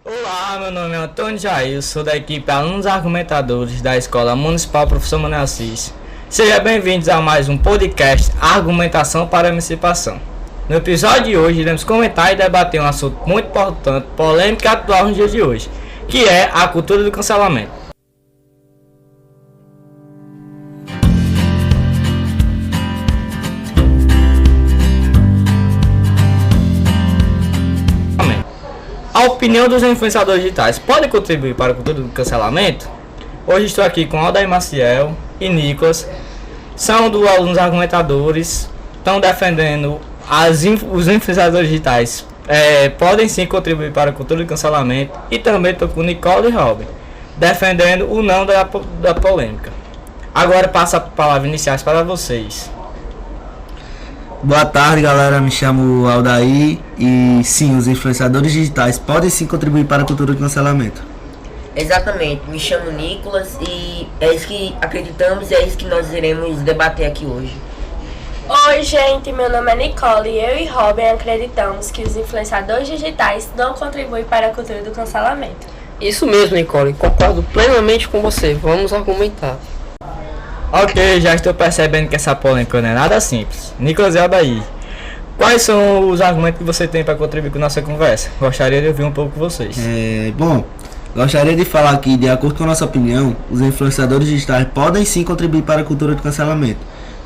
Olá, meu nome é Antônio Jair, sou da equipe Alunos Argumentadores da Escola Municipal Professor Manuel Assis. Sejam bem-vindos a mais um podcast Argumentação para a Emancipação. No episódio de hoje, iremos comentar e debater um assunto muito importante, polêmico e atual nos dias de hoje, que é a cultura do cancelamento. A opinião dos influenciadores digitais pode contribuir para a cultura do cancelamento? Hoje estou aqui com Aldair Maciel e Nicolas, são dos alunos argumentadores, estão defendendo os influenciadores digitais podem sim contribuir para a cultura do cancelamento, e também estou com Nicole e Robin, defendendo o não da polêmica. Agora passo a palavra iniciais para vocês. Boa tarde, galera, me chamo Aldair e sim, os influenciadores digitais podem sim contribuir para a cultura do cancelamento. Exatamente, me chamo Nicolas e é isso que acreditamos e é isso que nós iremos debater aqui hoje. Oi gente, meu nome é Nicole e eu e Robin acreditamos que os influenciadores digitais não contribuem para a cultura do cancelamento. Isso mesmo, Nicole, concordo plenamente com você, vamos argumentar. Ok, já estou percebendo que essa polêmica não é nada simples. Nicolas e Aldair, quais são os argumentos que você tem para contribuir com a nossa conversa? Gostaria de ouvir um pouco vocês. Gostaria de falar que, de acordo com a nossa opinião, os influenciadores digitais podem sim contribuir para a cultura do cancelamento,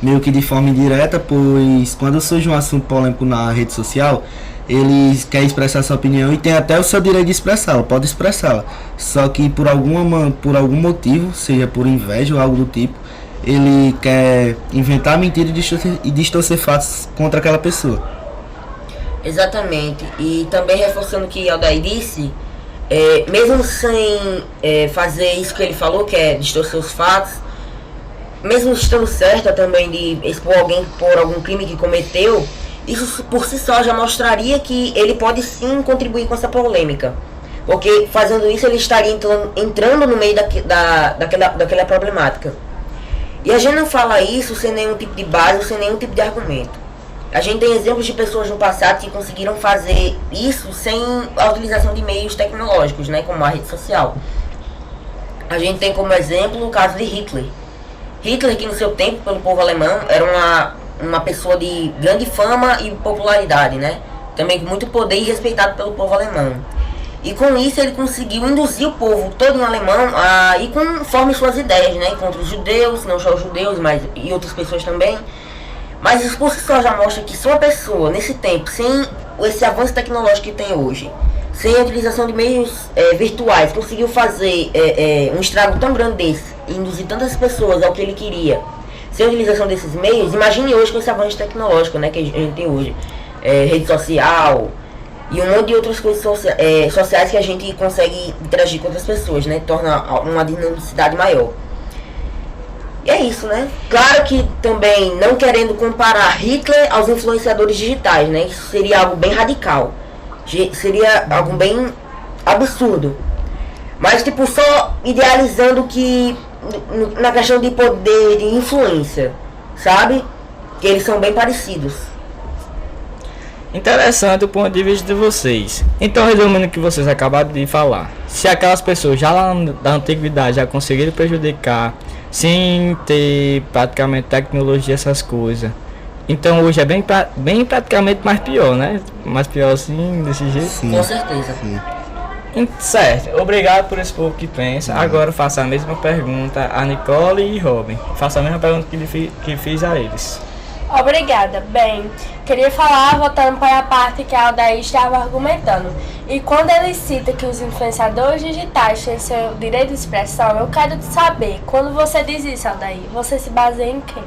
meio que de forma indireta, pois quando surge um assunto polêmico na rede social, eles querem expressar sua opinião e tem até o seu direito de expressá-la, pode expressá-la, só que por algum motivo, seja por inveja ou algo do tipo, ele quer inventar mentira e distorcer fatos contra aquela pessoa. Exatamente, e também reforçando o que Aldair disse, mesmo sem fazer isso que ele falou, que é distorcer os fatos, mesmo estando certa também de expor alguém por algum crime que cometeu, isso por si só já mostraria que ele pode sim contribuir com essa polêmica, porque fazendo isso ele estaria entrando no meio daquela problemática. E a gente não fala isso sem nenhum tipo de base, sem nenhum tipo de argumento. A gente tem exemplos de pessoas no passado que conseguiram fazer isso sem a utilização de meios tecnológicos, né, como a rede social. A gente tem como exemplo o caso de Hitler. Hitler, que no seu tempo, pelo povo alemão, era uma pessoa de grande fama e popularidade, né? Também com muito poder e respeitado pelo povo alemão. E com isso ele conseguiu induzir o povo todo em alemão a ir conforme suas ideias, né? Contra os judeus, não só os judeus, mas e outras pessoas também. Mas isso por si só já mostra que se uma pessoa, nesse tempo, sem esse avanço tecnológico que tem hoje, sem a utilização de meios virtuais, conseguiu fazer um estrago tão grande desse, e induzir tantas pessoas ao que ele queria, sem a utilização desses meios, imagine hoje com esse avanço tecnológico, né, que a gente tem hoje, rede social e um monte de outras coisas sociais que a gente consegue interagir com outras pessoas, né, torna uma dinamicidade maior. E é isso, né? Claro que também não querendo comparar Hitler aos influenciadores digitais, né, isso seria algo bem radical. Seria algo bem absurdo. Mas tipo, só idealizando que na questão de poder, de influência, sabe? Que eles são bem parecidos. Interessante o ponto de vista de vocês. Então, resumindo o que vocês acabaram de falar, se aquelas pessoas já lá da antiguidade já conseguiram prejudicar sem ter praticamente tecnologia, essas coisas, então hoje é bem praticamente mais pior, né? Mais pior assim, desse jeito. Sim. Com certeza. Sim. Certo, obrigado por esse povo que pensa. Agora faço a mesma pergunta a Nicole e Robin. Faço a mesma pergunta que fiz a eles. Obrigada. Bem, queria falar voltando para a parte que a Aldair estava argumentando. E quando ele cita que os influenciadores digitais têm seu direito de expressão, eu quero saber, quando você diz isso, Aldair, você se baseia em quê?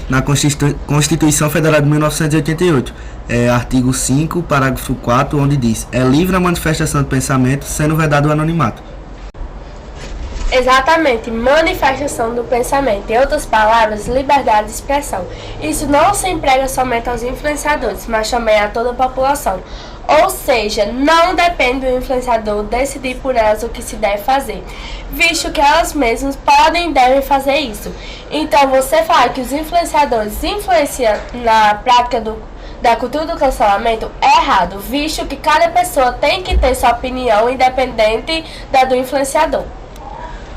Na Constituição Federal de 1988, artigo 5, parágrafo 4, onde diz: é livre a manifestação de pensamento, sendo vedado o anonimato. Exatamente, manifestação do pensamento. Em outras palavras, liberdade de expressão. Isso não se emprega somente aos influenciadores, mas também a toda a população. Ou seja, não depende do influenciador decidir por elas o que se deve fazer, visto que elas mesmas podem e devem fazer isso. Então, você fala que os influenciadores influenciam na prática da cultura do cancelamento é errado, visto que cada pessoa tem que ter sua opinião independente da do influenciador.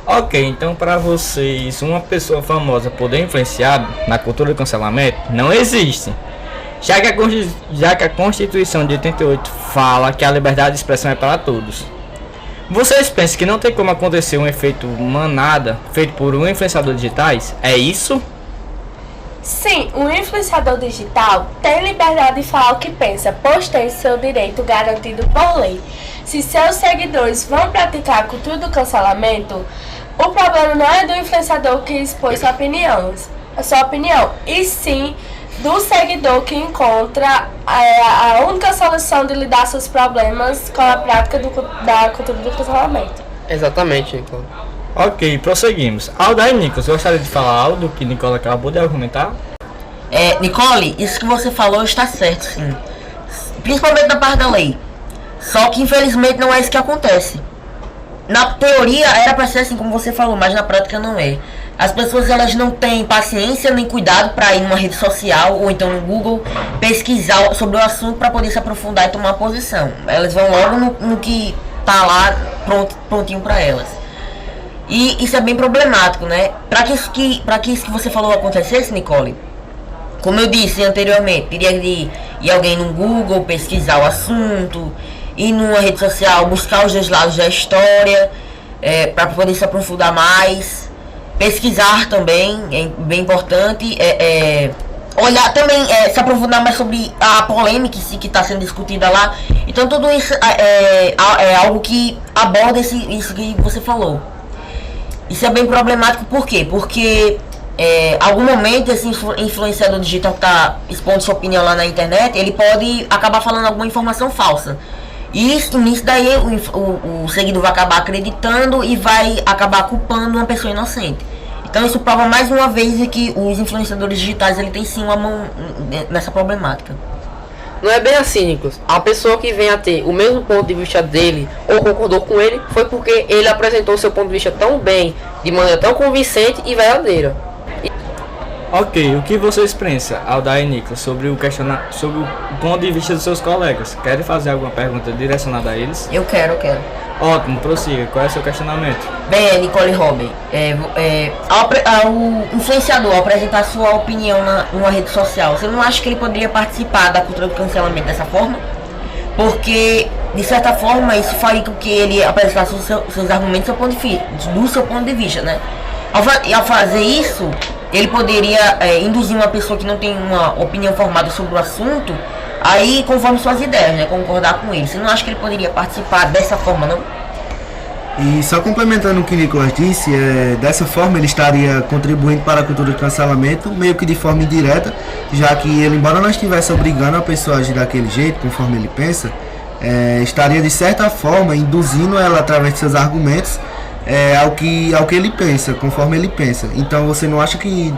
Ok, então para vocês, uma pessoa famosa poder influenciar na cultura do cancelamento não existe. Já que a Constituição de 88 fala que a liberdade de expressão é para todos. Vocês pensam que não tem como acontecer um efeito manada feito por influenciadores digitais? É isso? Sim, um influenciador digital tem liberdade de falar o que pensa, pois tem seu direito garantido por lei. Se seus seguidores vão praticar a cultura do cancelamento, o problema não é do influenciador que expõe sua opinião, e sim do seguidor que encontra a única solução de lidar seus problemas com a prática da cultura do cancelamento. Exatamente, Nicola. Ok, prosseguimos. Alda e Nicolas, gostaria de falar algo do que Nicola acabou de argumentar? Nicole, isso que você falou está certo, sim. Principalmente na parte da lei. Só que infelizmente não é isso que acontece. Na teoria era pra ser assim como você falou, mas na prática não é. As pessoas elas não têm paciência nem cuidado para ir numa rede social ou então no Google pesquisar sobre o assunto para poder se aprofundar e tomar posição. Elas vão logo no que tá lá prontinho para elas. E isso é bem problemático, né? Para que isso que você falou acontecesse, Nicole, como eu disse anteriormente, teria de ir alguém no Google pesquisar o assunto, ir numa rede social buscar os dois lados da história, para poder se aprofundar mais. Pesquisar também é bem importante, olhar também, se aprofundar mais sobre a polêmica que está sendo discutida lá. Então tudo isso é algo que aborda isso que você falou. Isso é bem problemático, por quê? Porque algum momento esse influenciador digital que está expondo sua opinião lá na internet, ele pode acabar falando alguma informação falsa. E nisso daí o seguidor vai acabar acreditando e vai acabar culpando uma pessoa inocente. Então isso prova mais uma vez que os influenciadores digitais ele tem sim uma mão nessa problemática. Não é bem assim, Nicolas. A pessoa que vem a ter o mesmo ponto de vista dele ou concordou com ele foi porque ele apresentou seu ponto de vista tão bem, de maneira tão convincente e verdadeira. Ok, o que vocês pensam, Alda e Nicolas, sobre o ponto de vista dos seus colegas? Querem fazer alguma pergunta direcionada a eles? Eu quero. Ótimo, prossiga. Qual é o seu questionamento? Bem, Nicole Robin, o influenciador ao apresentar sua opinião numa rede social, você não acha que ele poderia participar da cultura do cancelamento dessa forma? Porque, de certa forma, isso faria com que ele apresentasse seus argumentos do seu ponto de vista, né? Ao fazer isso, ele poderia induzir uma pessoa que não tem uma opinião formada sobre o assunto, aí conforme suas ideias, né? Concordar com ele. Você não acha que ele poderia participar dessa forma, não? E só complementando o que o Nicolas disse, dessa forma ele estaria contribuindo para a cultura do cancelamento, meio que de forma indireta, já que ele, embora não estivesse obrigando a pessoa a agir daquele jeito, conforme ele pensa, estaria de certa forma induzindo ela através de seus argumentos ao que ele pensa, conforme ele pensa. Então você não acha que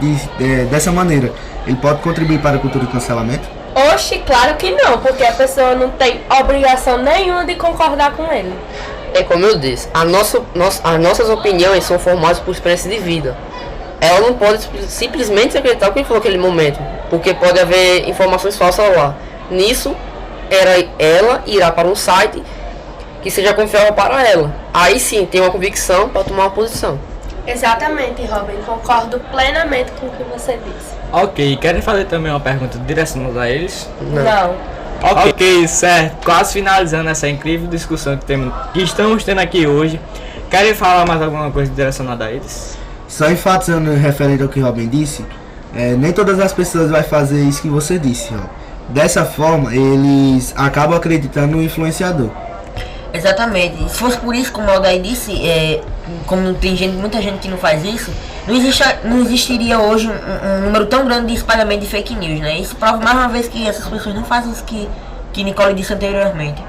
dessa maneira ele pode contribuir para a cultura do cancelamento? Oxe, claro que não, porque a pessoa não tem obrigação nenhuma de concordar com ele. É como eu disse, as nossas opiniões são formadas por experiência de vida. Ela não pode simplesmente acreditar o que ele falou naquele momento, porque pode haver informações falsas lá. Nisso, ela irá para um site que seja confiável para ela. Aí sim, tem uma convicção para tomar uma posição. Exatamente, Robin, concordo plenamente com o que você disse. Ok, querem fazer também uma pergunta direcionada a eles? Não. Ok, certo. Quase finalizando essa incrível discussão que estamos tendo aqui hoje. Querem falar mais alguma coisa direcionada a eles? Só enfatizando referente ao que o Robin disse, nem todas as pessoas vão fazer isso que você disse, ó. Dessa forma, eles acabam acreditando no influenciador. Exatamente. Se fosse por isso, como o Aldair disse, como tem muita gente que não faz isso, não existiria hoje um número tão grande de espalhamento de fake news, né? Isso prova mais uma vez que essas pessoas não fazem isso que Nicole disse anteriormente.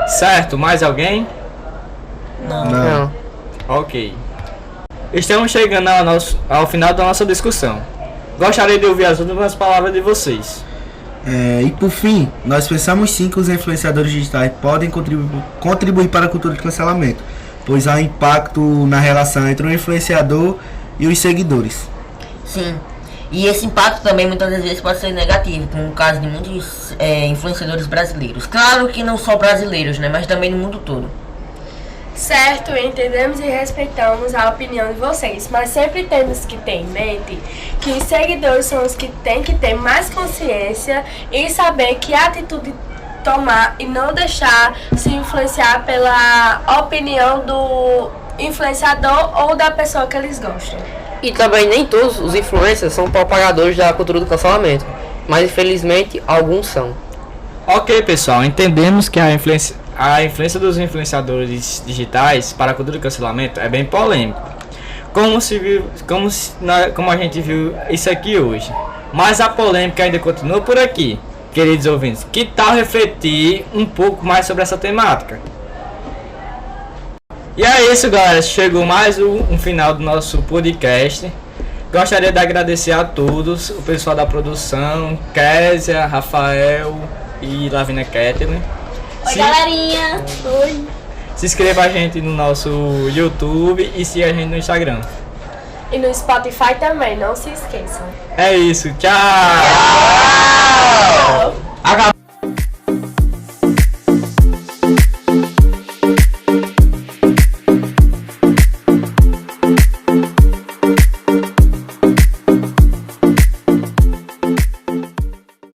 Certo, mais alguém? Não. Ok. Estamos chegando ao final da nossa discussão. Gostaria de ouvir as últimas palavras de vocês. E por fim, nós pensamos sim que os influenciadores digitais podem contribuir para a cultura de cancelamento, pois há um impacto na relação entre o influenciador e os seguidores. Sim, E esse impacto também muitas vezes pode ser negativo, como no caso de muitos influenciadores brasileiros. Claro que não só brasileiros, né, mas também no mundo todo. Certo, entendemos e respeitamos a opinião de vocês, mas sempre temos que ter em mente que os seguidores são os que têm que ter mais consciência e saber que atitude tomar e não deixar se influenciar pela opinião do influenciador ou da pessoa que eles gostam. E também nem todos os influencers são propagadores da cultura do cancelamento, mas infelizmente alguns são. Ok, pessoal, entendemos que a influência dos influenciadores digitais para a cultura do cancelamento é bem polêmica, como a gente viu isso aqui hoje. Mas a polêmica ainda continua por aqui, queridos ouvintes. Que tal refletir um pouco mais sobre essa temática? E é isso, galera. Chegou mais um final do nosso podcast. Gostaria de agradecer a todos, o pessoal da produção, Késia, Rafael e Lavínia Kathleen. Oi, galerinha! Oi. Se inscreva a gente no nosso YouTube e siga a gente no Instagram. E no Spotify também, não se esqueçam. É isso, tchau! Tchau.